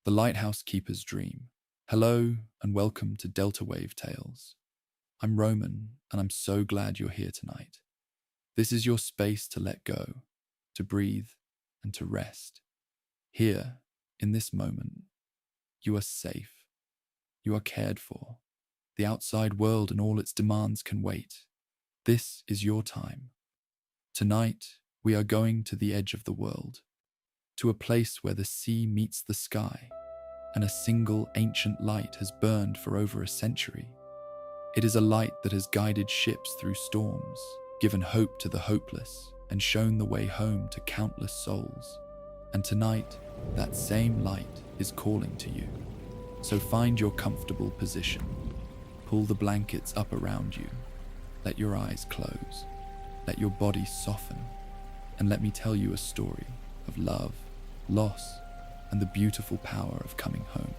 The Lighthouse Keeper's Dream. Hello and welcome to Delta Wave Tales. I'm Roman and I'm so glad you're here tonight. This is your space to let go, to breathe, and to rest. Here, in this moment, you are safe. You are cared for. The outside world and all its demands can wait. This is your time. Tonight, we are going to the edge of the world, to a place where the sea meets the sky, and a single ancient light has burned for over a century. It is a light that has guided ships through storms, given hope to the hopeless, and shown the way home to countless souls. And tonight, that same light is calling to you. So find your comfortable position. Pull the blankets up around you. Let your eyes close. Let your body soften. And let me tell you a story of love, loss, and the beautiful power of coming home.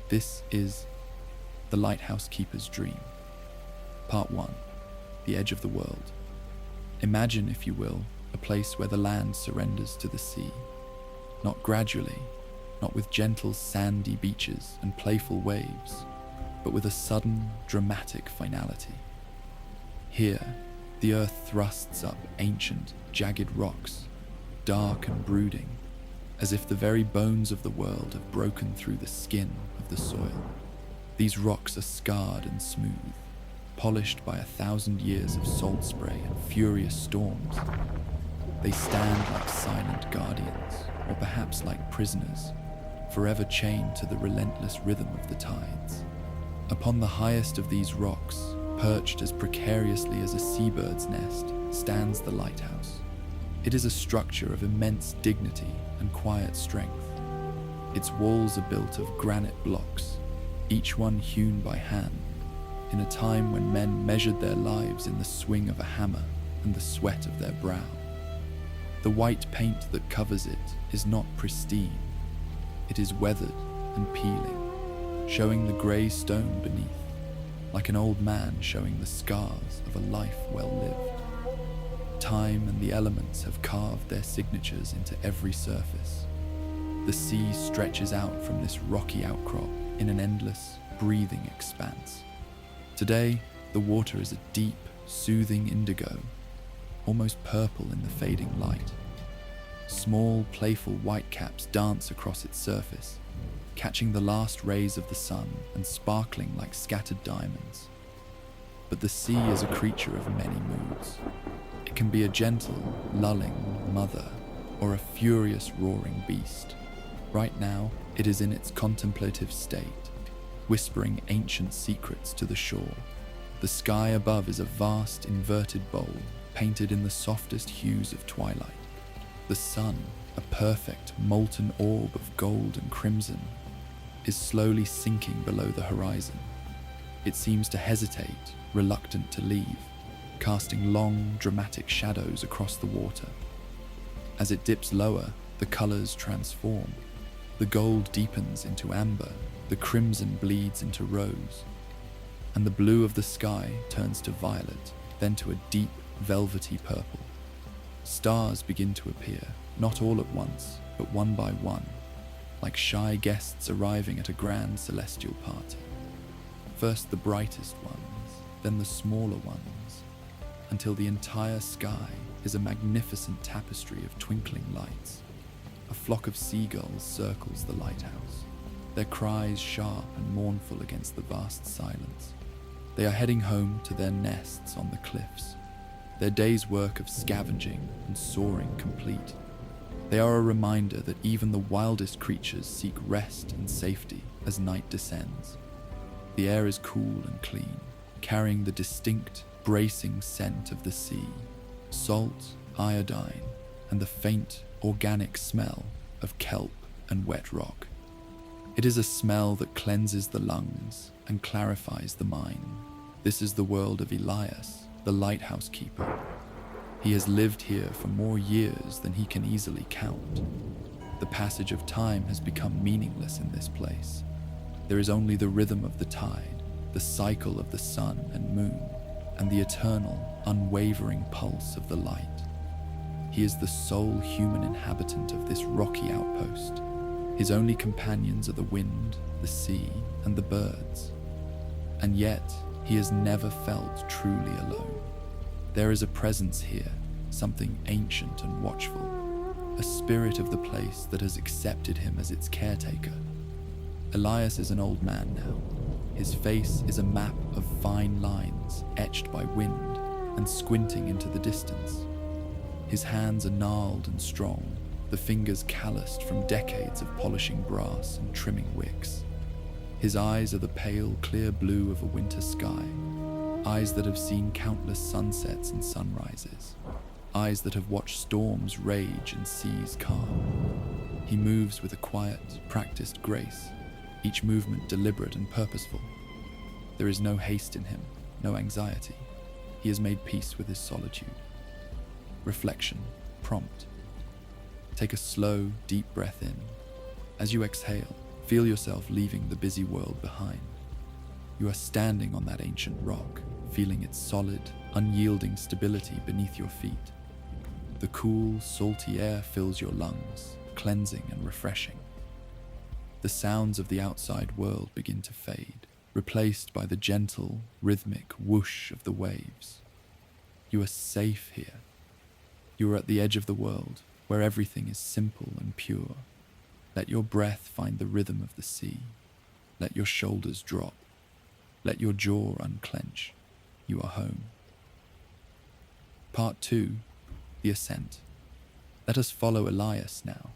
This is The Lighthouse Keeper's Dream. Part 1. The Edge of the World. Imagine, if you will, a place where the land surrenders to the sea. Not gradually, not with gentle sandy beaches and playful waves, but with a sudden, dramatic finality. Here, the earth thrusts up ancient, jagged rocks, dark and brooding, as if the very bones of the world have broken through the skin of the soil. These rocks are scarred and smooth, polished by 1,000 years of salt spray and furious storms. They stand like silent guardians, or perhaps like prisoners, forever chained to the relentless rhythm of the tides. Upon the highest of these rocks, perched as precariously as a seabird's nest, stands the lighthouse. It is a structure of immense dignity and quiet strength. Its walls are built of granite blocks, each one hewn by hand, in a time when men measured their lives in the swing of a hammer and the sweat of their brow. The white paint that covers it is not pristine. It is weathered and peeling, showing the grey stone beneath, like an old man showing the scars of a life well lived. Time and the elements have carved their signatures into every surface. The sea stretches out from this rocky outcrop in an endless, breathing expanse. Today, the water is a deep, soothing indigo, almost purple in the fading light. Small, playful whitecaps dance across its surface, catching the last rays of the sun and sparkling like scattered diamonds. But the sea is a creature of many moods. It can be a gentle, lulling mother, or a furious, roaring beast. Right now, it is in its contemplative state, whispering ancient secrets to the shore. The sky above is a vast, inverted bowl, painted in the softest hues of twilight. The sun, a perfect, molten orb of gold and crimson, is slowly sinking below the horizon. It seems to hesitate, reluctant to leave, casting long, dramatic shadows across the water. As it dips lower, the colors transform. The gold deepens into amber, the crimson bleeds into rose, and the blue of the sky turns to violet, then to a deep, velvety purple. Stars begin to appear, not all at once, but one by one, like shy guests arriving at a grand celestial party. First the brightest ones, then the smaller ones, until the entire sky is a magnificent tapestry of twinkling lights. A flock of seagulls circles the lighthouse, their cries sharp and mournful against the vast silence. They are heading home to their nests on the cliffs, their day's work of scavenging and soaring complete. They are a reminder that even the wildest creatures seek rest and safety as night descends. The air is cool and clean, carrying the distinct, bracing scent of the sea, salt, iodine, and the faint, organic smell of kelp and wet rock. It is a smell that cleanses the lungs and clarifies the mind. This is the world of Elias, the lighthouse keeper. He has lived here for more years than he can easily count. The passage of time has become meaningless in this place. There is only the rhythm of the tide, the cycle of the sun and moon, and the eternal, unwavering pulse of the light. He is the sole human inhabitant of this rocky outpost, His only companions are the wind, the sea, and the birds. And yet, he has never felt truly alone. There is a presence here, something ancient and watchful, a spirit of the place that has accepted him as its caretaker. Elias is an old man now. His face is a map of fine lines etched by wind and squinting into the distance. His hands are gnarled and strong, the fingers calloused from decades of polishing brass and trimming wicks. His eyes are the pale, clear blue of a winter sky, eyes that have seen countless sunsets and sunrises, eyes that have watched storms rage and seas calm. He moves with a quiet, practiced grace, each movement deliberate and purposeful. There is no haste in him, no anxiety. He has made peace with his solitude. Reflection, prompt. Take a slow, deep breath in. As you exhale, feel yourself leaving the busy world behind. You are standing on that ancient rock, feeling its solid, unyielding stability beneath your feet. The cool, salty air fills your lungs, cleansing and refreshing. The sounds of the outside world begin to fade, replaced by the gentle, rhythmic whoosh of the waves. You are safe here. You are at the edge of the world, where everything is simple and pure. Let your breath find the rhythm of the sea. Let your shoulders drop. Let your jaw unclench. You are home. Part 2. The Ascent. Let us follow Elias now.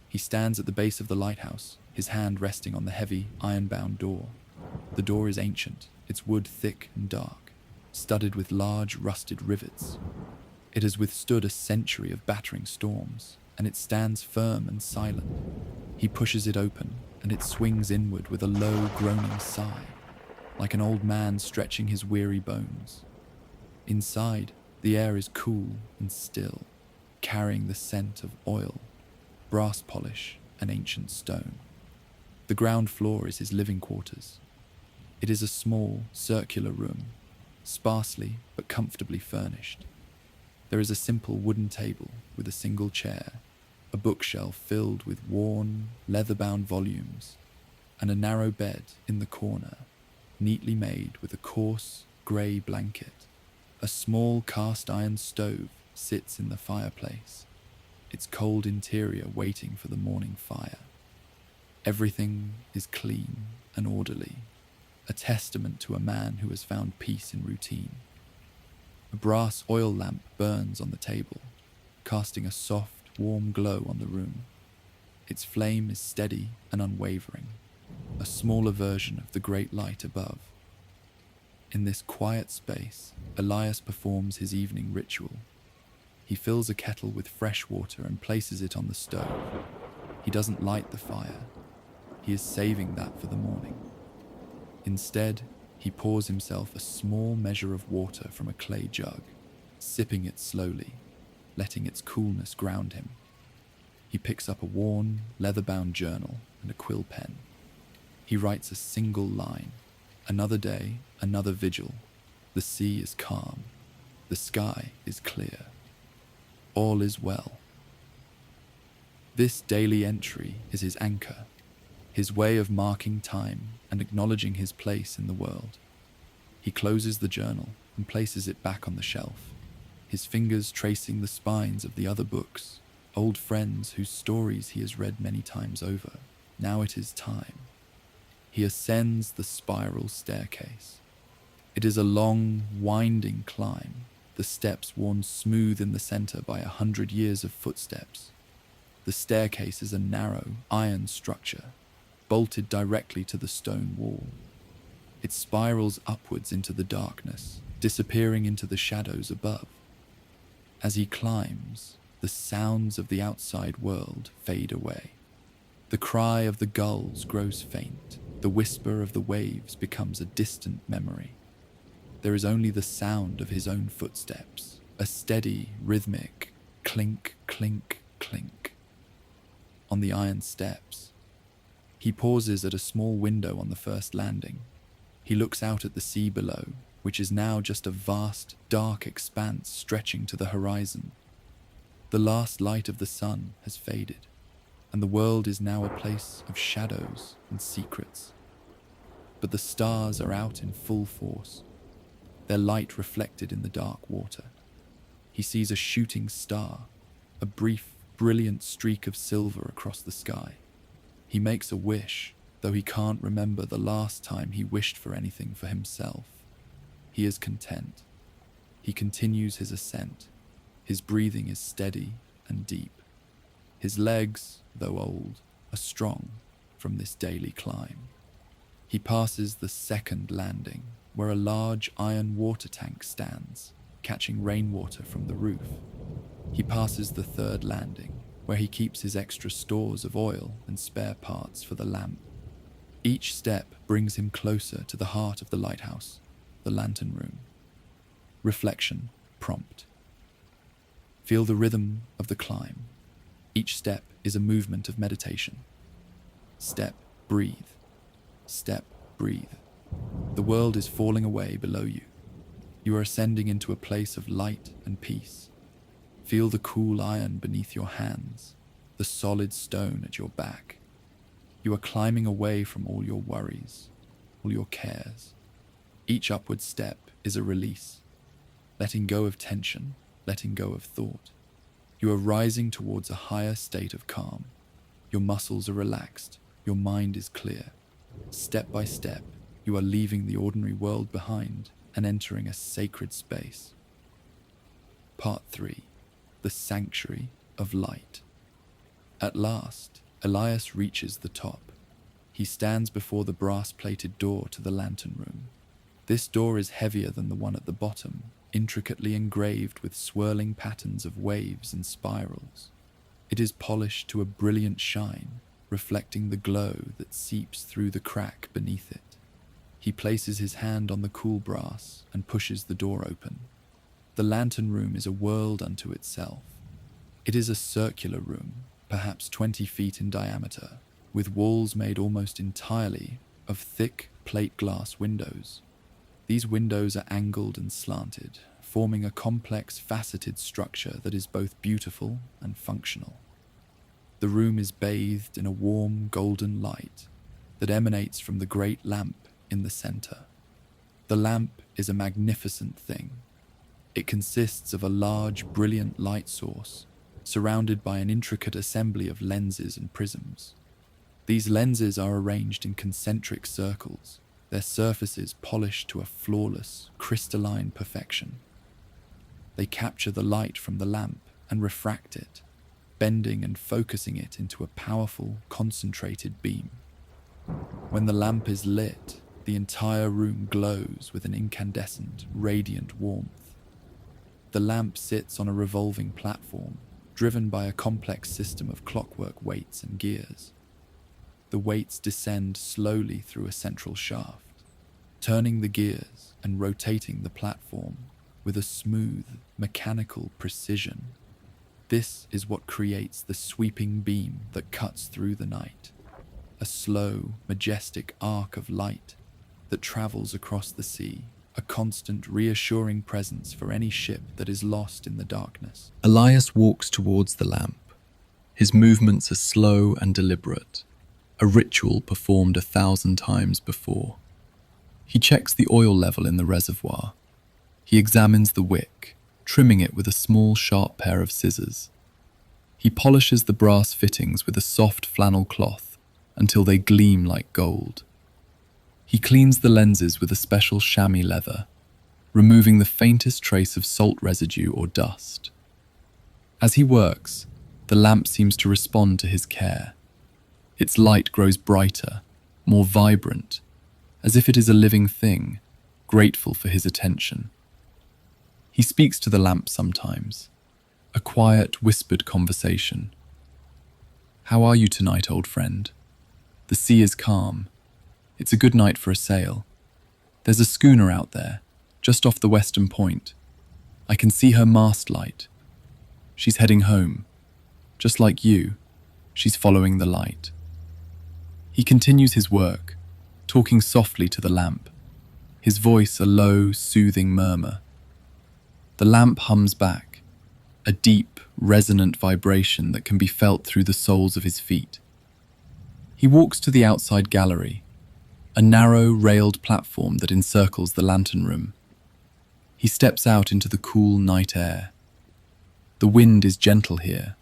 He stands at the base of the lighthouse, his hand resting on the heavy, iron-bound door. The door is ancient, its wood thick and dark, studded with large, rusted rivets. It has withstood a century of battering storms, and it stands firm and silent. He pushes it open, and it swings inward with a low, groaning sigh, like an old man stretching his weary bones. Inside, the air is cool and still, carrying the scent of oil, brass polish, and ancient stone. The ground floor is his living quarters. It is a small, circular room, sparsely but comfortably furnished. There is a simple wooden table with a single chair, a bookshelf filled with worn, leather-bound volumes, and a narrow bed in the corner, neatly made with a coarse, grey blanket. A small cast-iron stove sits in the fireplace, its cold interior waiting for the morning fire. Everything is clean and orderly, a testament to a man who has found peace in routine. A brass oil lamp burns on the table, casting a soft, warm glow on the room. Its flame is steady and unwavering, a smaller version of the great light above. In this quiet space, Elias performs his evening ritual. He fills a kettle with fresh water and places it on the stove. He doesn't light the fire. He is saving that for the morning. Instead, he pours himself a small measure of water from a clay jug, sipping it slowly, letting its coolness ground him. He picks up a worn, leather-bound journal and a quill pen. He writes a single line. Another day, another vigil. The sea is calm. The sky is clear. All is well. This daily entry is his anchor, his way of marking time and acknowledging his place in the world. He closes the journal and places it back on the shelf, his fingers tracing the spines of the other books, old friends whose stories he has read many times over. Now it is time. He ascends the spiral staircase. It is a long, winding climb, the steps worn smooth in the center by 100 years of footsteps. The staircase is a narrow, iron structure, bolted directly to the stone wall. It spirals upwards into the darkness, disappearing into the shadows above. As he climbs, the sounds of the outside world fade away. The cry of the gulls grows faint. The whisper of the waves becomes a distant memory. There is only the sound of his own footsteps, a steady, rhythmic clink, clink, clink on the iron steps. He pauses at a small window on the first landing. He looks out at the sea below, which is now just a vast, dark expanse stretching to the horizon. The last light of the sun has faded. and the world is now a place of shadows and secrets. But the stars are out in full force, their light reflected in the dark water. He sees a shooting star, a brief, brilliant streak of silver across the sky. He makes a wish, though he can't remember the last time he wished for anything for himself. He is content. He continues his ascent. His breathing is steady and deep. His legs, though old, are strong from this daily climb. He passes the second landing, where a large iron water tank stands, catching rainwater from the roof. He passes the third landing, where he keeps his extra stores of oil and spare parts for the lamp. Each step brings him closer to the heart of the lighthouse, the lantern room. Reflection, prompt. Feel the rhythm of the climb. Each step is a movement of meditation. Step, breathe. Step, breathe. The world is falling away below you. You are ascending into a place of light and peace. Feel the cool iron beneath your hands, the solid stone at your back. You are climbing away from all your worries, all your cares. Each upward step is a release, letting go of tension, letting go of thought. You are rising towards a higher state of calm. Your muscles are relaxed, your mind is clear. Step by step, you are leaving the ordinary world behind and entering a sacred space. Part 3. The Sanctuary of Light. At last, Elias reaches the top. He stands before the brass-plated door to the lantern room. This door is heavier than the one at the bottom, intricately engraved with swirling patterns of waves and spirals. It is polished to a brilliant shine, reflecting the glow that seeps through the crack beneath it. He places his hand on the cool brass and pushes the door open. The lantern room is a world unto itself. It is a circular room, perhaps 20 feet in diameter, with walls made almost entirely of thick plate glass windows. These windows are angled and slanted, forming a complex, faceted structure that is both beautiful and functional. The room is bathed in a warm, golden light that emanates from the great lamp in the center. The lamp is a magnificent thing. It consists of a large, brilliant light source, surrounded by an intricate assembly of lenses and prisms. These lenses are arranged in concentric circles, their surfaces polished to a flawless, crystalline perfection. They capture the light from the lamp and refract it, bending and focusing it into a powerful, concentrated beam. When the lamp is lit, the entire room glows with an incandescent, radiant warmth. The lamp sits on a revolving platform, driven by a complex system of clockwork weights and gears. The weights descend slowly through a central shaft, turning the gears and rotating the platform with a smooth, mechanical precision. This is what creates the sweeping beam that cuts through the night, a slow, majestic arc of light that travels across the sea, a constant, reassuring presence for any ship that is lost in the darkness. Elias walks towards the lamp. His movements are slow and deliberate, a ritual performed 1,000 times before. He checks the oil level in the reservoir. He examines the wick, trimming it with a small, sharp pair of scissors. He polishes the brass fittings with a soft flannel cloth until they gleam like gold. He cleans the lenses with a special chamois leather, removing the faintest trace of salt residue or dust. As he works, the lamp seems to respond to his care. Its light grows brighter, more vibrant, as if it is a living thing, grateful for his attention. He speaks to the lamp sometimes, a quiet, whispered conversation. "How are you tonight, old friend? The sea is calm. It's a good night for a sail. There's a schooner out there, just off the western point. I can see her mast light. She's heading home. Just like you, she's following the light." He continues his work, talking softly to the lamp, his voice a low, soothing murmur. The lamp hums back, a deep, resonant vibration that can be felt through the soles of his feet. He walks to the outside gallery, a narrow, railed platform that encircles the lantern room. He steps out into the cool night air. The wind is gentle here,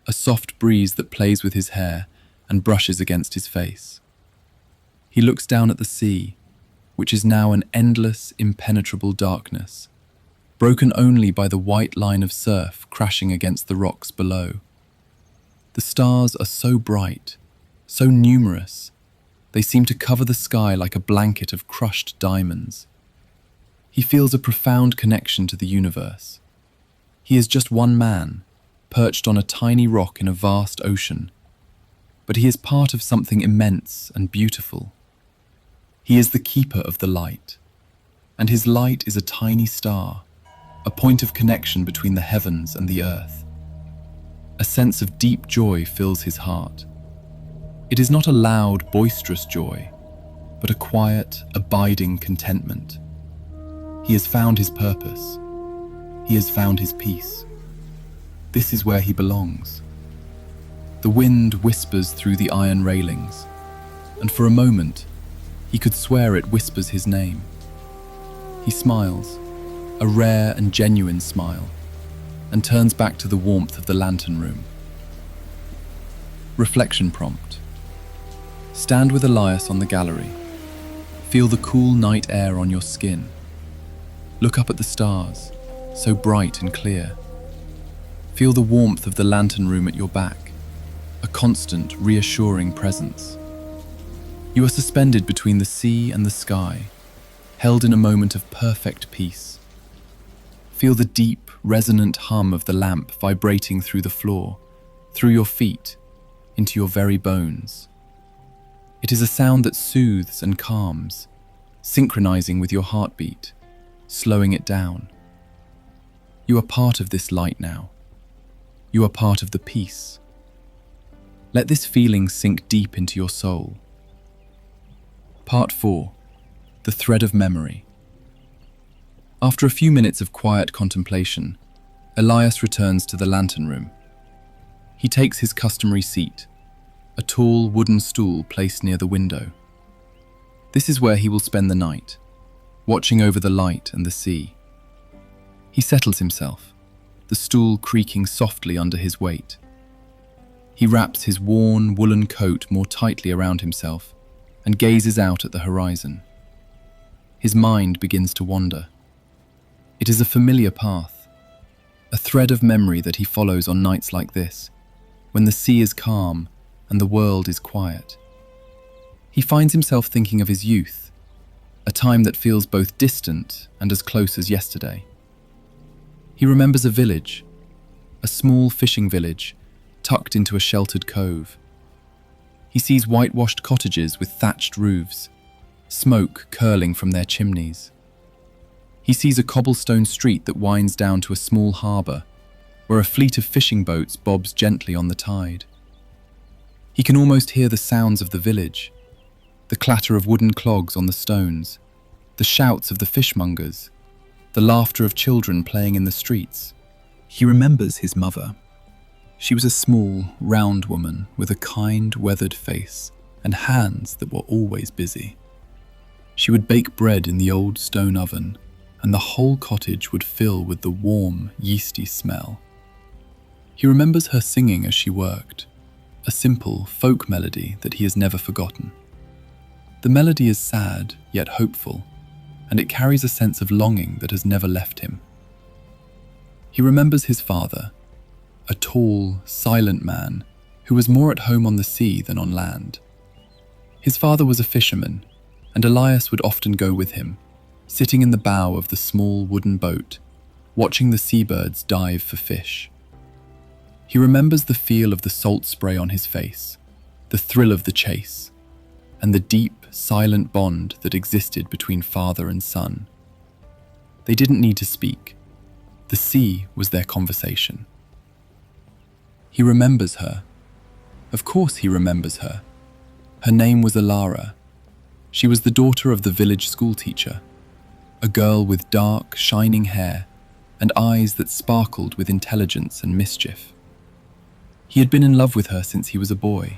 a soft breeze that plays with his hair and brushes against his face. He looks down at the sea, which is now an endless, impenetrable darkness, broken only by the white line of surf crashing against the rocks below. The stars are so bright, so numerous, they seem to cover the sky like a blanket of crushed diamonds. He feels a profound connection to the universe. He is just one man, perched on a tiny rock in a vast ocean, but he is part of something immense and beautiful. He is the keeper of the light, and his light is a tiny star, a point of connection between the heavens and the earth. A sense of deep joy fills his heart. It is not a loud, boisterous joy, but a quiet, abiding contentment. He has found his purpose. He has found his peace. This is where he belongs. The wind whispers through the iron railings, and for a moment, he could swear it whispers his name. He smiles, a rare and genuine smile, and turns back to the warmth of the lantern room. Reflection prompt. Stand with Elias on the gallery. Feel the cool night air on your skin. Look up at the stars, so bright and clear. Feel the warmth of the lantern room at your back, a constant, reassuring presence. You are suspended between the sea and the sky, held in a moment of perfect peace. Feel the deep, resonant hum of the lamp vibrating through the floor, through your feet, into your very bones. It is a sound that soothes and calms, synchronizing with your heartbeat, slowing it down. You are part of this light now. You are part of the peace. Let this feeling sink deep into your soul. Part 4. The Thread of Memory. After a few minutes of quiet contemplation, Elias returns to the lantern room. He takes his customary seat, a tall wooden stool placed near the window. This is where he will spend the night, watching over the light and the sea. He settles himself, the stool creaking softly under his weight. He wraps his worn woolen coat more tightly around himself and gazes out at the horizon. His mind begins to wander. It is a familiar path, a thread of memory that he follows on nights like this, when the sea is calm and the world is quiet. He finds himself thinking of his youth, a time that feels both distant and as close as yesterday. He remembers a village, a small fishing village, tucked into a sheltered cove. He sees whitewashed cottages with thatched roofs, smoke curling from their chimneys. He sees a cobblestone street that winds down to a small harbour, where a fleet of fishing boats bobs gently on the tide. He can almost hear the sounds of the village, the clatter of wooden clogs on the stones, the shouts of the fishmongers, the laughter of children playing in the streets. He remembers his mother. She was a small, round woman with a kind, weathered face and hands that were always busy. She would bake bread in the old stone oven, and the whole cottage would fill with the warm, yeasty smell. He remembers her singing as she worked, a simple folk melody that he has never forgotten. The melody is sad, yet hopeful, and it carries a sense of longing that has never left him. He remembers his father, a tall, silent man who was more at home on the sea than on land. His father was a fisherman, and Elias would often go with him, sitting in the bow of the small wooden boat, watching the seabirds dive for fish. He remembers the feel of the salt spray on his face, the thrill of the chase, and the deep, silent bond that existed between father and son. They didn't need to speak. The sea was their conversation. He remembers her. Of course he remembers her. Her name was Alara. She was the daughter of the village schoolteacher, a girl with dark, shining hair and eyes that sparkled with intelligence and mischief. He had been in love with her since he was a boy.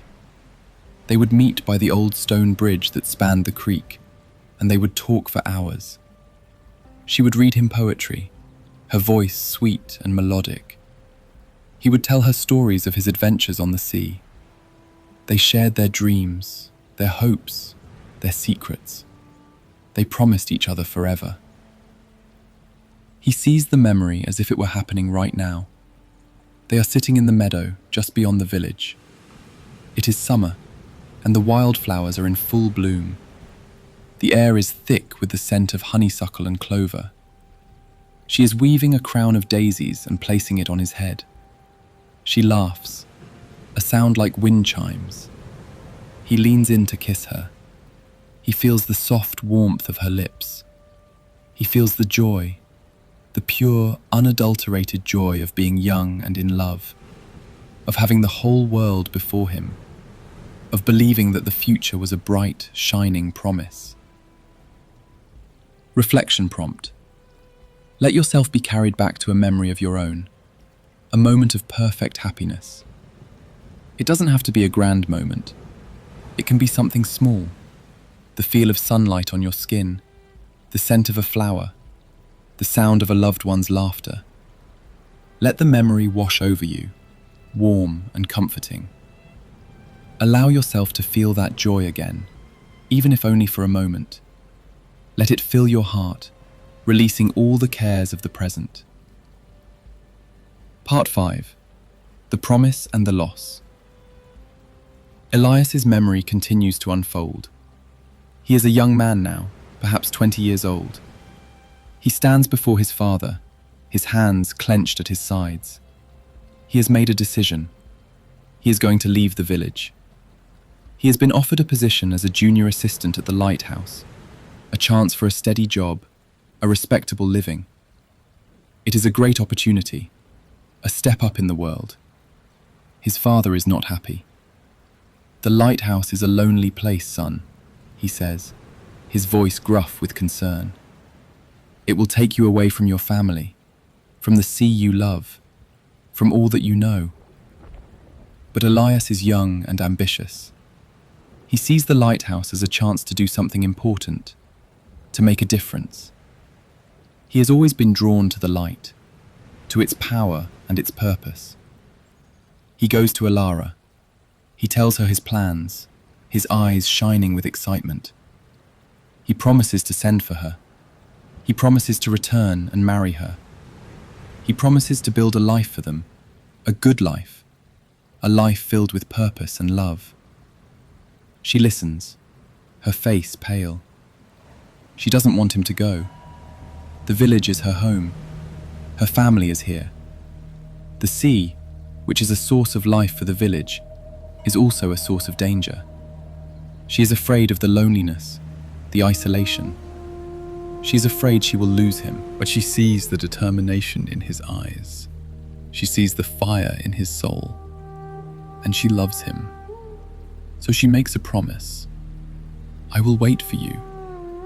They would meet by the old stone bridge that spanned the creek, and they would talk for hours. She would read him poetry, her voice sweet and melodic. He would tell her stories of his adventures on the sea. They shared their dreams, their hopes, their secrets. They promised each other forever. He sees the memory as if it were happening right now. They are sitting in the meadow just beyond the village. It is summer, and the wildflowers are in full bloom. The air is thick with the scent of honeysuckle and clover. She is weaving a crown of daisies and placing it on his head. She laughs, a sound like wind chimes. He leans in to kiss her. He feels the soft warmth of her lips. He feels the joy, the pure, unadulterated joy of being young and in love, of having the whole world before him, of believing that the future was a bright, shining promise. Reflection prompt. Let yourself be carried back to a memory of your own, a moment of perfect happiness. It doesn't have to be a grand moment. It can be something small, the feel of sunlight on your skin, the scent of a flower, the sound of a loved one's laughter. Let the memory wash over you, warm and comforting. Allow yourself to feel that joy again, even if only for a moment. Let it fill your heart, releasing all the cares of the present. Part 5. The Promise and the Loss. Elias's memory continues to unfold. He is a young man now, perhaps 20 years old. He stands before his father, his hands clenched at his sides. He has made a decision. He is going to leave the village. He has been offered a position as a junior assistant at the Lighthouse, a chance for a steady job, a respectable living. It is a great opportunity, a step up in the world. His father is not happy. "The Lighthouse is a lonely place, son," he says, his voice gruff with concern. "It will take you away from your family, from the sea you love, from all that you know." But Elias is young and ambitious. He sees the Lighthouse as a chance to do something important, to make a difference. He has always been drawn to the light, to its power and its purpose. He goes to Alara. He tells her his plans, his eyes shining with excitement. He promises to send for her. He promises to return and marry her. He promises to build a life for them, a good life, a life filled with purpose and love. She listens, her face pale. She doesn't want him to go. The village is her home. Her family is here. The sea, which is a source of life for the village, is also a source of danger. She is afraid of the loneliness, the isolation. She is afraid she will lose him, but she sees the determination in his eyes. She sees the fire in his soul, and she loves him. So she makes a promise. "I will wait for you,"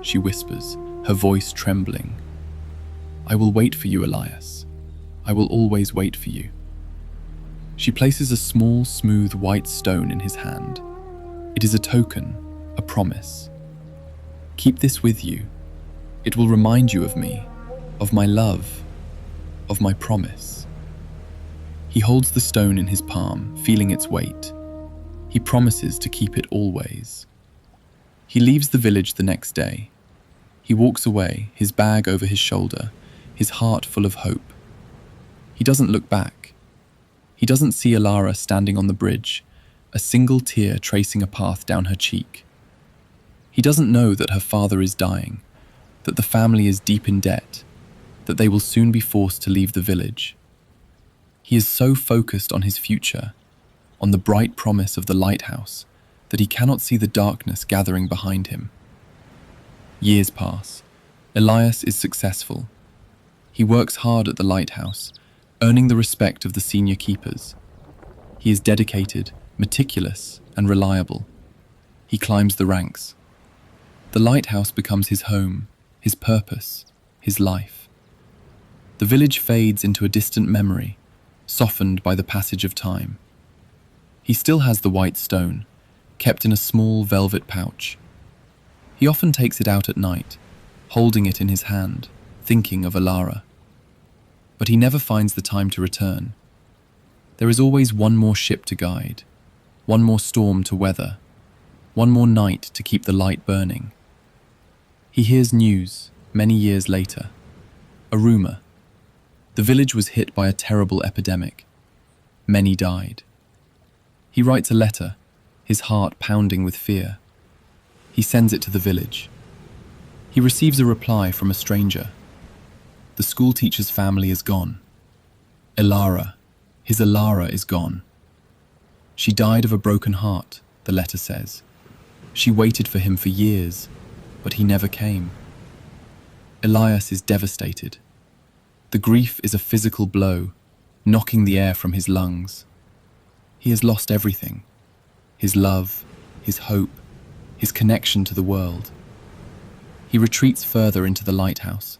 she whispers, her voice trembling. "I will wait for you, Elias. I will always wait for you." She places a small, smooth white stone in his hand. It is a token, a promise. "Keep this with you. It will remind you of me, of my love, of my promise." He holds the stone in his palm, feeling its weight. He promises to keep it always. He leaves the village the next day. He walks away, his bag over his shoulder, his heart full of hope. He doesn't look back. He doesn't see Alara standing on the bridge, a single tear tracing a path down her cheek. He doesn't know that her father is dying, that the family is deep in debt, that they will soon be forced to leave the village. He is so focused on his future, on the bright promise of the lighthouse, that he cannot see the darkness gathering behind him. Years pass. Elias is successful. He works hard at the lighthouse, earning the respect of the senior keepers. He is dedicated, meticulous, and reliable. He climbs the ranks. The lighthouse becomes his home, his purpose, his life. The village fades into a distant memory, softened by the passage of time. He still has the white stone, kept in a small velvet pouch. He often takes it out at night, holding it in his hand, thinking of Alara. But he never finds the time to return. There is always one more ship to guide, one more storm to weather, one more night to keep the light burning. He hears news, many years later. A rumor. The village was hit by a terrible epidemic. Many died. He writes a letter, his heart pounding with fear. He sends it to the village. He receives a reply from a stranger. The schoolteacher's family is gone. Alara, his Alara is gone. She died of a broken heart, the letter says. She waited for him for years, but he never came. Elias is devastated. The grief is a physical blow, knocking the air from his lungs. He has lost everything. His love, his hope, his connection to the world. He retreats further into the lighthouse.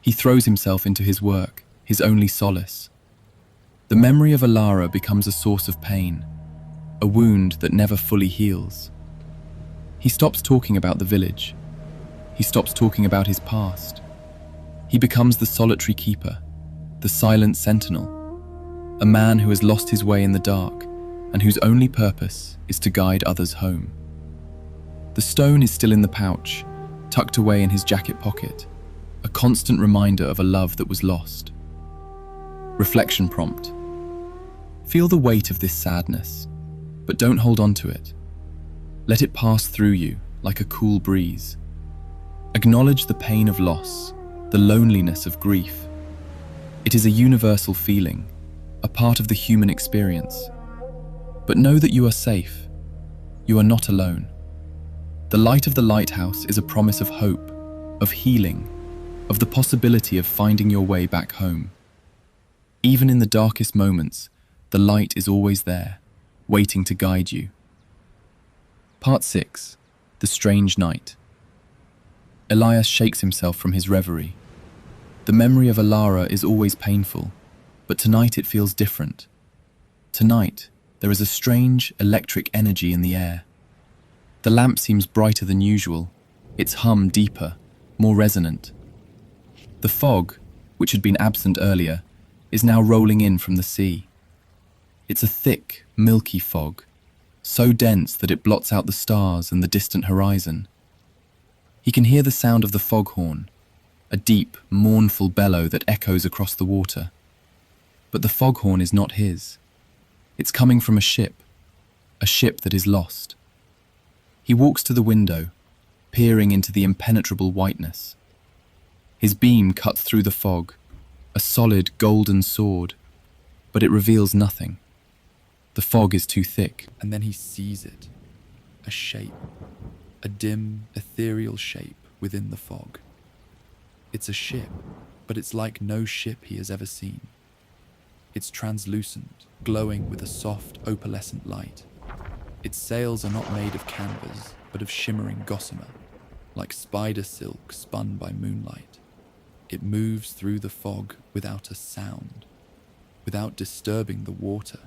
He throws himself into his work, his only solace. The memory of Alara becomes a source of pain, a wound that never fully heals. He stops talking about the village. He stops talking about his past. He becomes the solitary keeper, the silent sentinel, a man who has lost his way in the dark and whose only purpose is to guide others home. The stone is still in the pouch, tucked away in his jacket pocket, a constant reminder of a love that was lost. Reflection prompt. Feel the weight of this sadness, but don't hold on to it. Let it pass through you like a cool breeze. Acknowledge the pain of loss, the loneliness of grief. It is a universal feeling, a part of the human experience. But know that you are safe. You are not alone. The light of the lighthouse is a promise of hope, of healing, of the possibility of finding your way back home. Even in the darkest moments, the light is always there, waiting to guide you. Part 6. The Strange Night. Elias shakes himself from his reverie. The memory of Alara is always painful, but tonight it feels different. Tonight, there is a strange electric energy in the air. The lamp seems brighter than usual, its hum deeper, more resonant. The fog, which had been absent earlier, is now rolling in from the sea. It's a thick, milky fog, so dense that it blots out the stars and the distant horizon. He can hear the sound of the foghorn, a deep, mournful bellow that echoes across the water. But the foghorn is not his. It's coming from a ship that is lost. He walks to the window, peering into the impenetrable whiteness. His beam cuts through the fog, a solid golden sword, but it reveals nothing. The fog is too thick. And then he sees it. A shape. A dim, ethereal shape within the fog. It's a ship, but it's like no ship he has ever seen. It's translucent, glowing with a soft, opalescent light. Its sails are not made of canvas, but of shimmering gossamer, like spider silk spun by moonlight. It moves through the fog without a sound, without disturbing the water.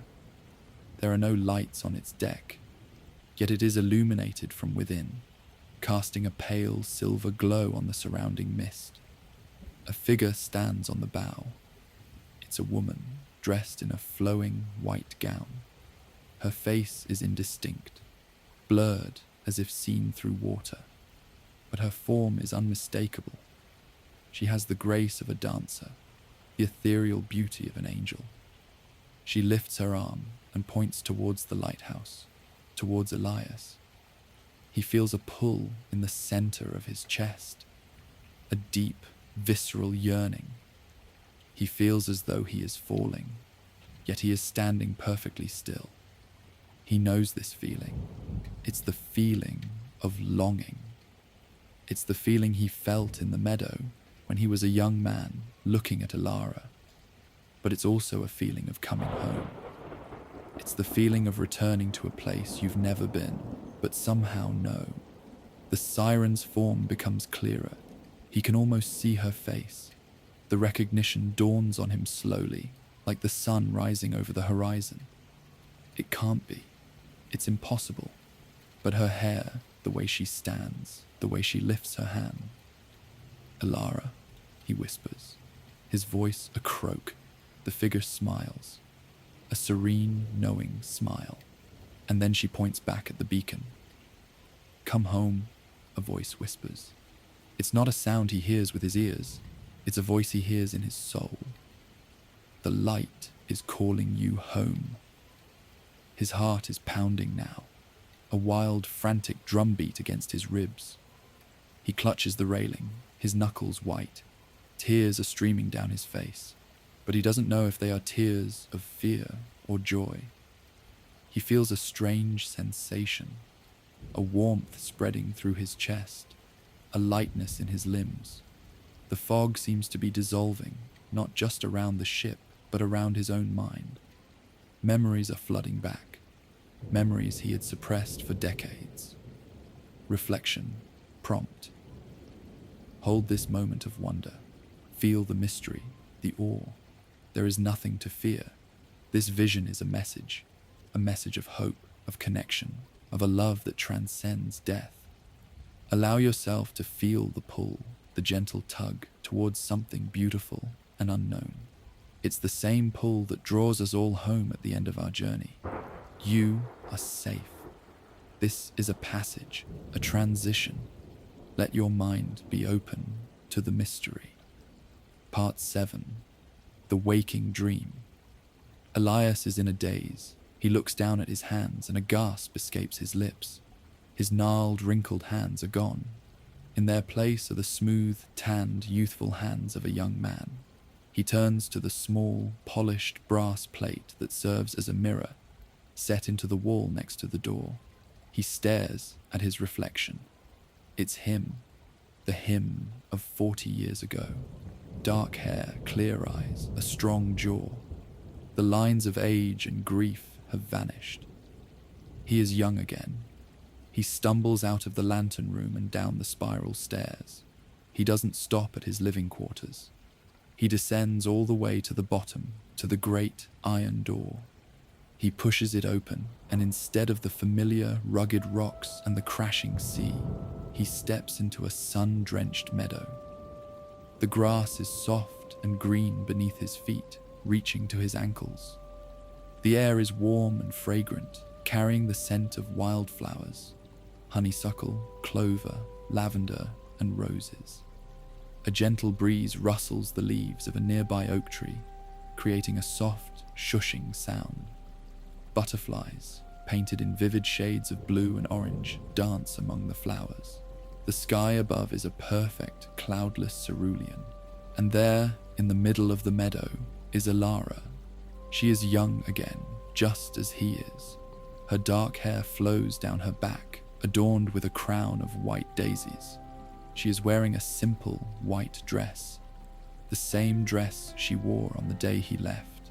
There are no lights on its deck, yet it is illuminated from within, casting a pale silver glow on the surrounding mist. A figure stands on the bow. It's a woman, dressed in a flowing white gown. Her face is indistinct, blurred as if seen through water, but her form is unmistakable. She has the grace of a dancer, the ethereal beauty of an angel. She lifts her arm and points towards the lighthouse, towards Elias. He feels a pull in the center of his chest, a deep, visceral yearning. He feels as though he is falling, yet he is standing perfectly still. He knows this feeling. It's the feeling of longing. It's the feeling he felt in the meadow when he was a young man looking at Alara. But it's also a feeling of coming home. It's the feeling of returning to a place you've never been, but somehow know. The siren's form becomes clearer. He can almost see her face, The recognition dawns on him slowly, like the sun rising over the horizon. It can't be. It's impossible. But her hair, the way she stands, the way she lifts her hand. "Elara," he whispers, his voice a croak. The figure smiles, a serene, knowing smile. And then she points back at the beacon. "Come home," a voice whispers. It's not a sound he hears with his ears. It's a voice he hears in his soul. The light is calling you home. His heart is pounding now, a wild, frantic drumbeat against his ribs. He clutches the railing, his knuckles white. Tears are streaming down his face, but he doesn't know if they are tears of fear or joy. He feels a strange sensation, a warmth spreading through his chest, a lightness in his limbs. The fog seems to be dissolving, not just around the ship, but around his own mind. Memories are flooding back, memories he had suppressed for decades. Reflection, prompt. Hold this moment of wonder. Feel the mystery, the awe. There is nothing to fear. This vision is a message of hope, of connection, of a love that transcends death. Allow yourself to feel the pull, the gentle tug towards something beautiful and unknown. It's the same pull that draws us all home at the end of our journey. You are safe. This is a passage, a transition. Let your mind be open to the mystery. Part 7. The Waking Dream. Elias is in a daze. He looks down at his hands and a gasp escapes his lips. His gnarled, wrinkled hands are gone. In their place are the smooth, tanned, youthful hands of a young man. He turns to the small, polished brass plate that serves as a mirror, set into the wall next to the door. He stares at his reflection. It's him, the him of 40 years ago. Dark hair, clear eyes, a strong jaw. The lines of age and grief have vanished. He is young again. He stumbles out of the lantern room and down the spiral stairs. He doesn't stop at his living quarters. He descends all the way to the bottom, to the great iron door. He pushes it open, and instead of the familiar, rugged rocks and the crashing sea, he steps into a sun-drenched meadow. The grass is soft and green beneath his feet, reaching to his ankles. The air is warm and fragrant, carrying the scent of wildflowers, honeysuckle, clover, lavender, and roses. A gentle breeze rustles the leaves of a nearby oak tree, creating a soft, shushing sound. Butterflies, painted in vivid shades of blue and orange, dance among the flowers. The sky above is a perfect, cloudless cerulean. And there, in the middle of the meadow, is Elara. She is young again, just as he is. Her dark hair flows down her back, adorned with a crown of white daisies. She is wearing a simple white dress, the same dress she wore on the day he left.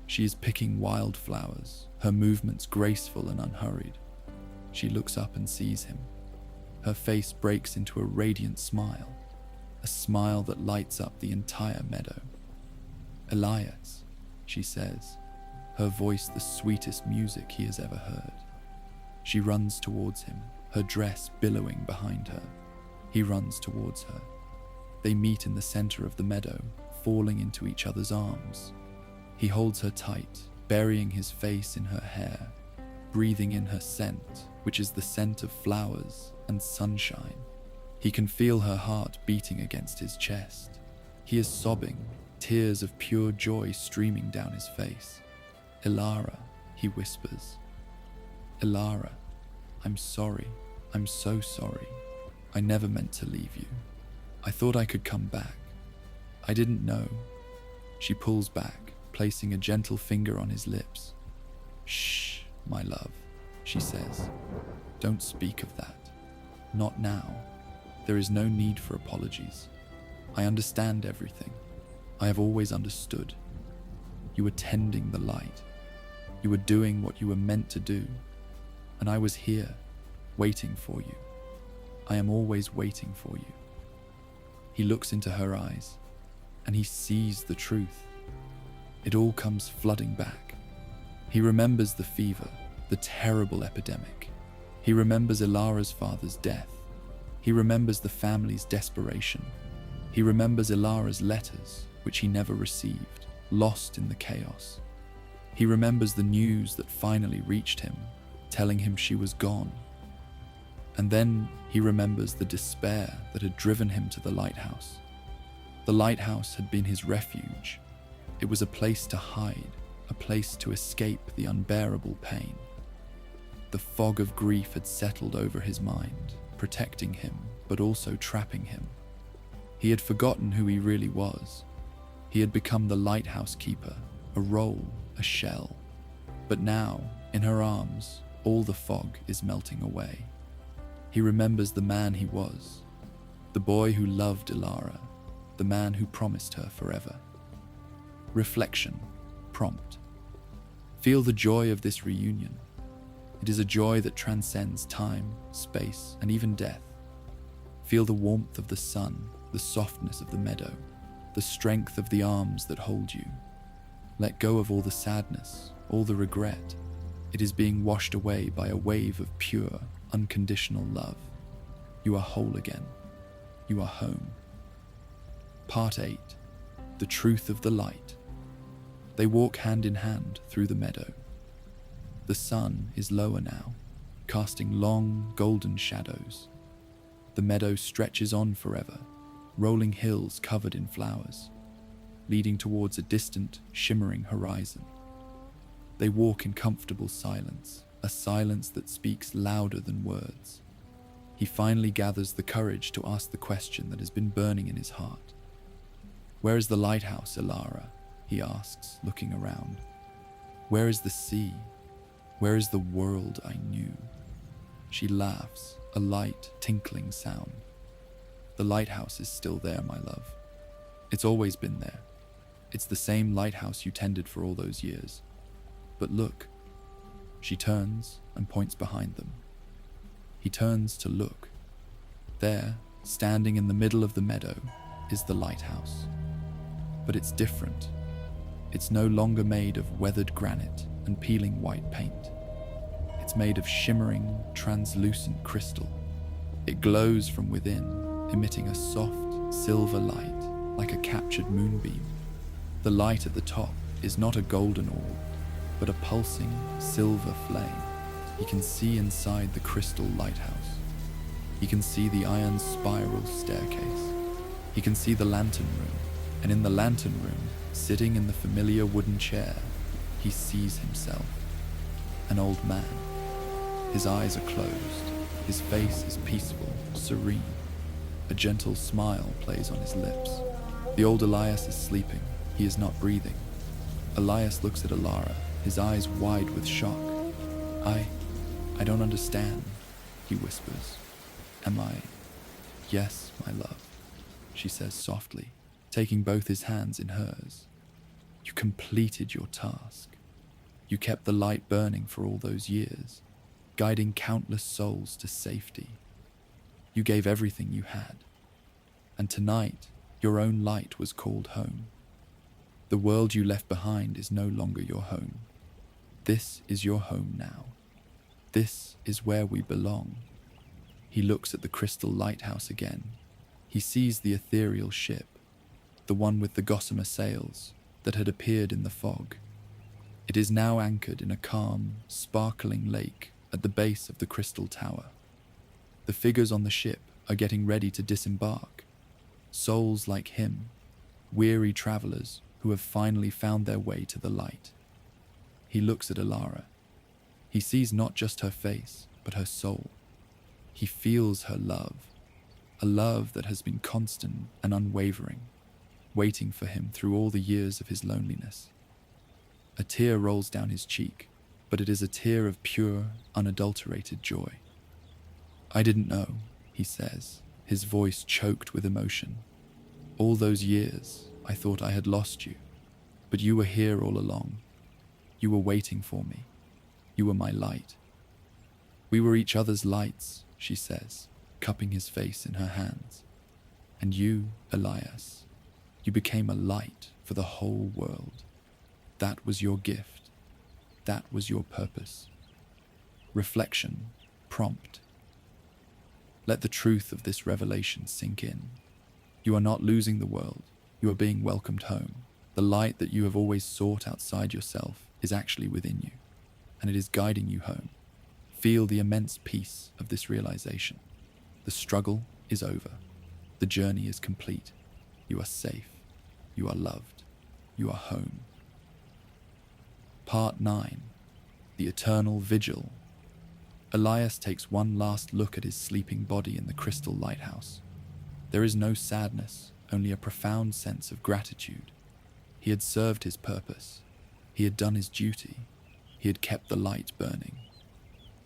She is picking wildflowers, her movements graceful and unhurried. She looks up and sees him. Her face breaks into a radiant smile, a smile that lights up the entire meadow. "Elias," she says, her voice the sweetest music he has ever heard. She runs towards him, her dress billowing behind her. He runs towards her. They meet in the center of the meadow, falling into each other's arms. He holds her tight, burying his face in her hair, breathing in her scent, which is the scent of flowers and sunshine. He can feel her heart beating against his chest. He is sobbing, tears of pure joy streaming down his face. "Elara," he whispers. "Elara, I'm sorry. I'm so sorry. I never meant to leave you. I thought I could come back. I didn't know." She pulls back, placing a gentle finger on his lips. "Shh, my love," she says. "Don't speak of that. Not now. There is no need for apologies. I understand everything. I have always understood. You were tending the light. You were doing what you were meant to do. And I was here, waiting for you. I am always waiting for you." He looks into her eyes. and he sees the truth. It all comes flooding back. He remembers the fever, the terrible epidemic. He remembers Ilara's father's death. He remembers the family's desperation. He remembers Ilara's letters, which he never received, lost in the chaos. He remembers the news that finally reached him, telling him she was gone. And then he remembers the despair that had driven him to the lighthouse. The lighthouse had been his refuge. It was a place to hide, a place to escape the unbearable pain. The fog of grief had settled over his mind, protecting him, but also trapping him. He had forgotten who he really was. He had become the lighthouse keeper, a role, a shell. But now, in her arms, all the fog is melting away. He remembers the man he was, the boy who loved Ilara, the man who promised her forever. Reflection, prompt. Feel the joy of this reunion. It is a joy that transcends time, space, and even death. Feel the warmth of the sun, the softness of the meadow, the strength of the arms that hold you. Let go of all the sadness, all the regret. It is being washed away by a wave of pure, unconditional love. You are whole again. You are home. Part 8. The Truth of the Light. They walk hand in hand through the meadow. The sun is lower now, casting long, golden shadows. The meadow stretches on forever, rolling hills covered in flowers, leading towards a distant, shimmering horizon. They walk in comfortable silence, a silence that speaks louder than words. He finally gathers the courage to ask the question that has been burning in his heart. "Where is the lighthouse, Ilara?" he asks, looking around. "Where is the sea? Where is the world I knew?" She laughs, a light, tinkling sound. "The lighthouse is still there, my love. It's always been there. It's the same lighthouse you tended for all those years. But look." She turns and points behind them. He turns to look. There, standing in the middle of the meadow, is the lighthouse. But it's different. It's no longer made of weathered granite and peeling white paint. It's made of shimmering, translucent crystal. It glows from within, emitting a soft, silver light, like a captured moonbeam. The light at the top is not a golden orb, but a pulsing, silver flame. He can see inside the crystal lighthouse. He can see the iron spiral staircase. He can see the lantern room, and in the lantern room, sitting in the familiar wooden chair, he sees himself. An old man. His eyes are closed. His face is peaceful, serene. A gentle smile plays on his lips. The old Elias is sleeping. He is not breathing. Elias looks at Ilara, his eyes wide with shock. I don't understand," he whispers. "Am I?" "Yes, my love," she says softly, taking both his hands in hers. "You completed your task. You kept the light burning for all those years, guiding countless souls to safety. You gave everything you had. And tonight, your own light was called home. The world you left behind is no longer your home. This is your home now. This is where we belong." He looks at the crystal lighthouse again. He sees the ethereal ship, the one with the gossamer sails, that had appeared in the fog. It is now anchored in a calm, sparkling lake at the base of the crystal tower. The figures on the ship are getting ready to disembark. Souls like him, weary travelers who have finally found their way to the light. He looks at Ilara. He sees not just her face, but her soul. He feels her love, a love that has been constant and unwavering, waiting for him through all the years of his loneliness. A tear rolls down his cheek, but it is a tear of pure, unadulterated joy. "I didn't know," he says, his voice choked with emotion. "All those years, I thought I had lost you, but you were here all along. You were waiting for me. You were my light." "We were each other's lights," she says, cupping his face in her hands. "And you, Elias, You became a light for the whole world. That was your gift. That was your purpose. Reflection, prompt. Let the truth of this revelation sink in. You are not losing the world. You are being welcomed home. The light that you have always sought outside yourself is actually within you, and it is guiding you home. Feel the immense peace of this realization. The struggle is over. The journey is complete. You are safe. You are loved. You are home. Part 9. The Eternal Vigil. Elias takes one last look at his sleeping body in the crystal lighthouse. There is no sadness, only a profound sense of gratitude. He had served his purpose. He had done his duty. He had kept the light burning.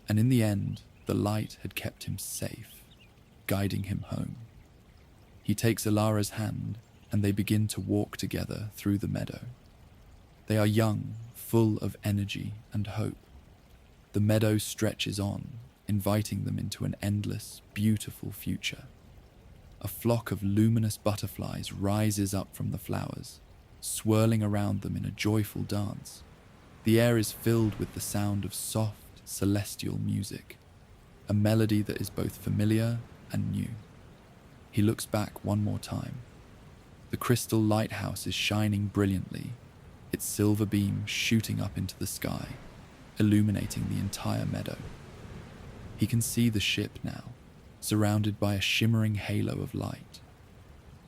And in the end, the light had kept him safe, guiding him home. He takes Alara's hand, and they begin to walk together through the meadow. They are young, full of energy and hope. The meadow stretches on, inviting them into an endless, beautiful future. A flock of luminous butterflies rises up from the flowers, swirling around them in a joyful dance. The air is filled with the sound of soft, celestial music, a melody that is both familiar and new. He looks back one more time. The crystal lighthouse is shining brilliantly, its silver beam shooting up into the sky, illuminating the entire meadow. He can see the ship now, surrounded by a shimmering halo of light.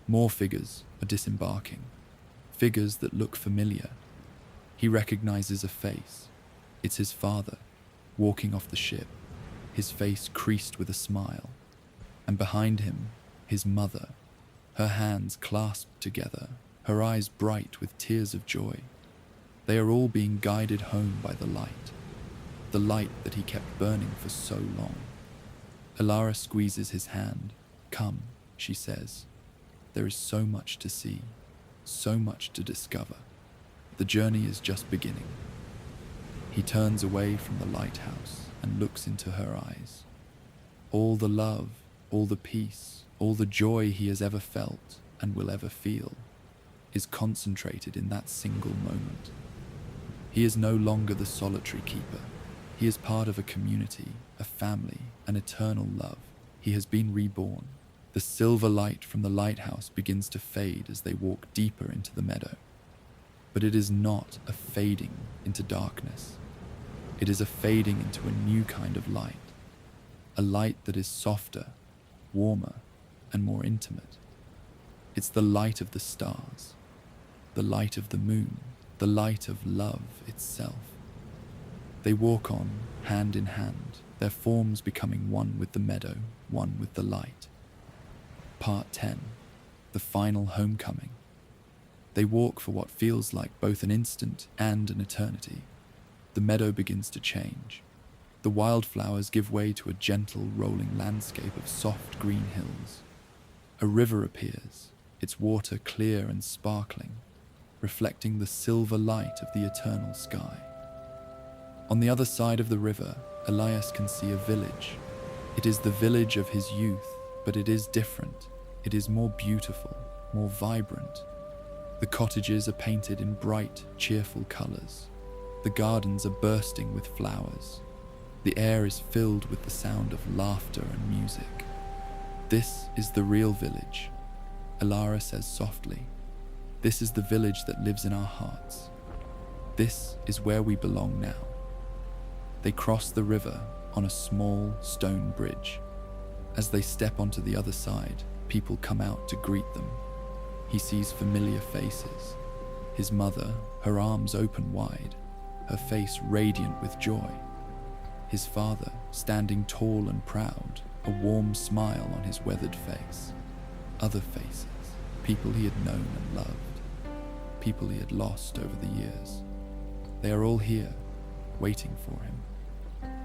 More figures are disembarking, figures that look familiar. He recognizes a face. It's his father, walking off the ship, his face creased with a smile. And behind him, his mother, her hands clasped together, her eyes bright with tears of joy. They are all being guided home by the light that he kept burning for so long. Alara squeezes his hand. "Come," she says. "There is so much to see, so much to discover. The journey is just beginning." He turns away from the lighthouse and looks into her eyes. All the love, all the peace, all the joy he has ever felt and will ever feel is concentrated in that single moment. He is no longer the solitary keeper. He is part of a community, a family, an eternal love. He has been reborn. The silver light from the lighthouse begins to fade as they walk deeper into the meadow. But it is not a fading into darkness. It is a fading into a new kind of light. A light that is softer, warmer, and more intimate. It's the light of the stars, the light of the moon, the light of love itself. They walk on, hand in hand, their forms becoming one with the meadow, one with the light. Part 10. The Final Homecoming. They walk for what feels like both an instant and an eternity. The meadow begins to change. The wildflowers give way to a gentle, rolling landscape of soft green hills. A river appears, its water clear and sparkling, reflecting the silver light of the eternal sky. On the other side of the river, Elias can see a village. It is the village of his youth, but it is different. It is more beautiful, more vibrant. The cottages are painted in bright, cheerful colors. The gardens are bursting with flowers. The air is filled with the sound of laughter and music. This is the real village, Alara says softly. This is the village that lives in our hearts. This is where we belong now. They cross the river on a small stone bridge. As they step onto the other side, people come out to greet them. He sees familiar faces. His mother, her arms open wide, her face radiant with joy. His father, standing tall and proud, a warm smile on his weathered face. Other faces, people he had known and loved, people he had lost over the years. They are all here, waiting for him.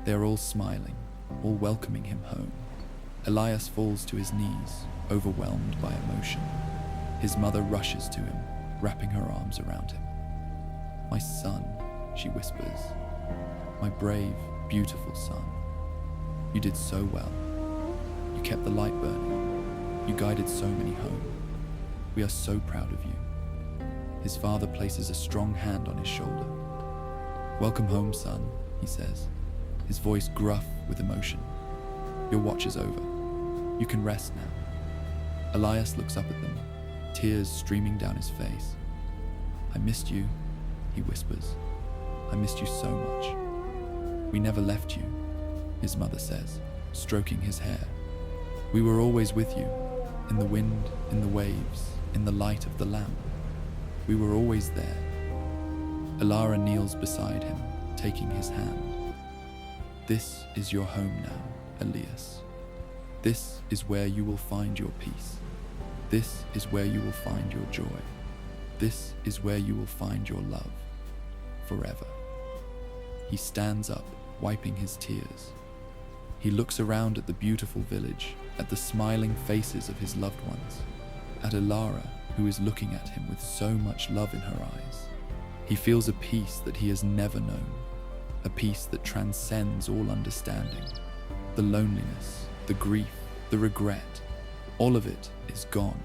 They are all smiling, all welcoming him home. Elias falls to his knees, overwhelmed by emotion. His mother rushes to him, wrapping her arms around him. "My son," she whispers. "My brave, beautiful son. You did so well. You kept the light burning. You guided so many home. We are so proud of you." His father places a strong hand on his shoulder. "Welcome home, son," he says, his voice gruff with emotion. "Your watch is over. You can rest now." Elias looks up at them, tears streaming down his face. "I missed you," he whispers. "I missed you so much." "We never left you," his mother says, stroking his hair. "We were always with you, in the wind, in the waves, in the light of the lamp. We were always there." Elara kneels beside him, taking his hand. "This is your home now, Elias. This is where you will find your peace. This is where you will find your joy. This is where you will find your love. Forever." He stands up, wiping his tears. He looks around at the beautiful village, at the smiling faces of his loved ones, at Elara, who is looking at him with so much love in her eyes. He feels a peace that he has never known, a peace that transcends all understanding. The loneliness, the grief, the regret, all of it is gone.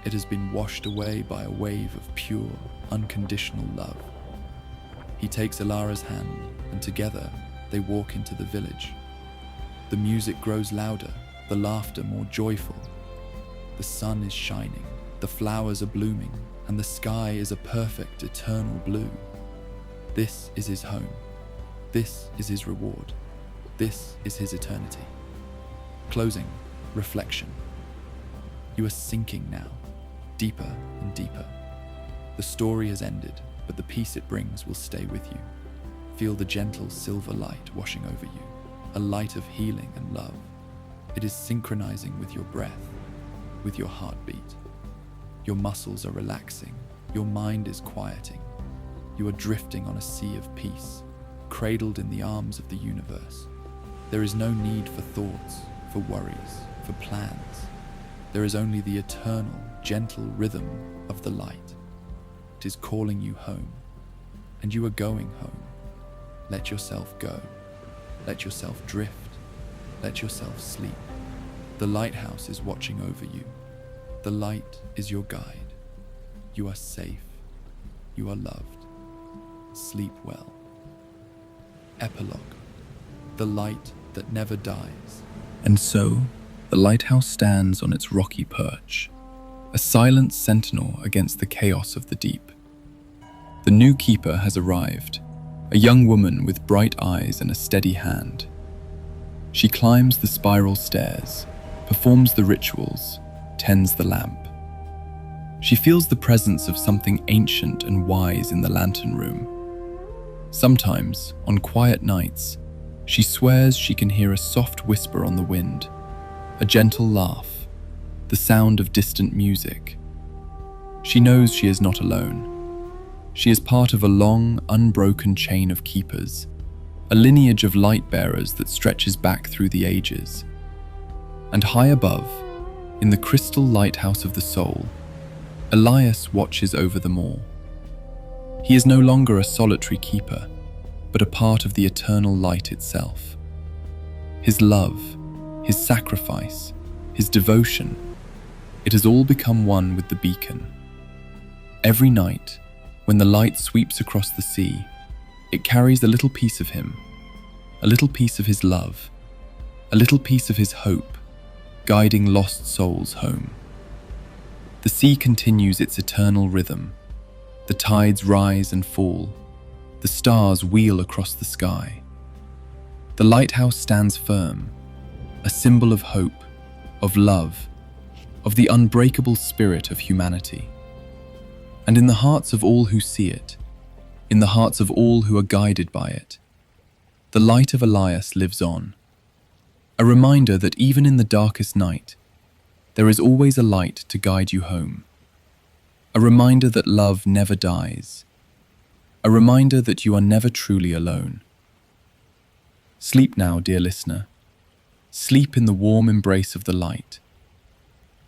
It has been washed away by a wave of pure, unconditional love. He takes Elara's hand, and together they walk into the village. The music grows louder, the laughter more joyful. The sun is shining, the flowers are blooming, and the sky is a perfect, eternal blue. This is his home. This is his reward. This is his eternity. Closing, reflection. You are sinking now, deeper and deeper. The story has ended, but the peace it brings will stay with you. Feel the gentle silver light washing over you, a light of healing and love. It is synchronizing with your breath, with your heartbeat. Your muscles are relaxing, your mind is quieting. You are drifting on a sea of peace, cradled in the arms of the universe. There is no need for thoughts, for worries, for plans. There is only the eternal, gentle rhythm of the light. It is calling you home, and you are going home. Let yourself go. Let yourself drift. Let yourself sleep. The lighthouse is watching over you. The light is your guide. You are safe. You are loved. Sleep well. Epilogue. The light that never dies. And so, the lighthouse stands on its rocky perch, a silent sentinel against the chaos of the deep. The new keeper has arrived, a young woman with bright eyes and a steady hand. She climbs the spiral stairs, performs the rituals, tends the lamp. She feels the presence of something ancient and wise in the lantern room. Sometimes, on quiet nights, she swears she can hear a soft whisper on the wind, a gentle laugh, the sound of distant music. She knows she is not alone. She is part of a long, unbroken chain of keepers, a lineage of light bearers that stretches back through the ages. And high above, in the crystal lighthouse of the soul, Elias watches over them all. He is no longer a solitary keeper, but a part of the eternal light itself. His love, his sacrifice, his devotion, it has all become one with the beacon. Every night, when the light sweeps across the sea, it carries a little piece of him, a little piece of his love, a little piece of his hope, guiding lost souls home. The sea continues its eternal rhythm. The tides rise and fall. The stars wheel across the sky. The lighthouse stands firm, a symbol of hope, of love, of the unbreakable spirit of humanity. And in the hearts of all who see it, in the hearts of all who are guided by it, the light of Elias lives on. A reminder that even in the darkest night, there is always a light to guide you home. A reminder that love never dies. A reminder that you are never truly alone. Sleep now, dear listener. Sleep in the warm embrace of the light.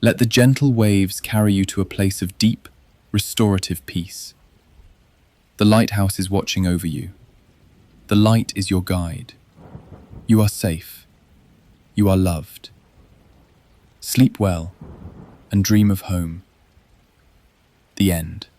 Let the gentle waves carry you to a place of deep, restorative peace. The lighthouse is watching over you. The light is your guide. You are safe. You are loved. Sleep well and dream of home. The end.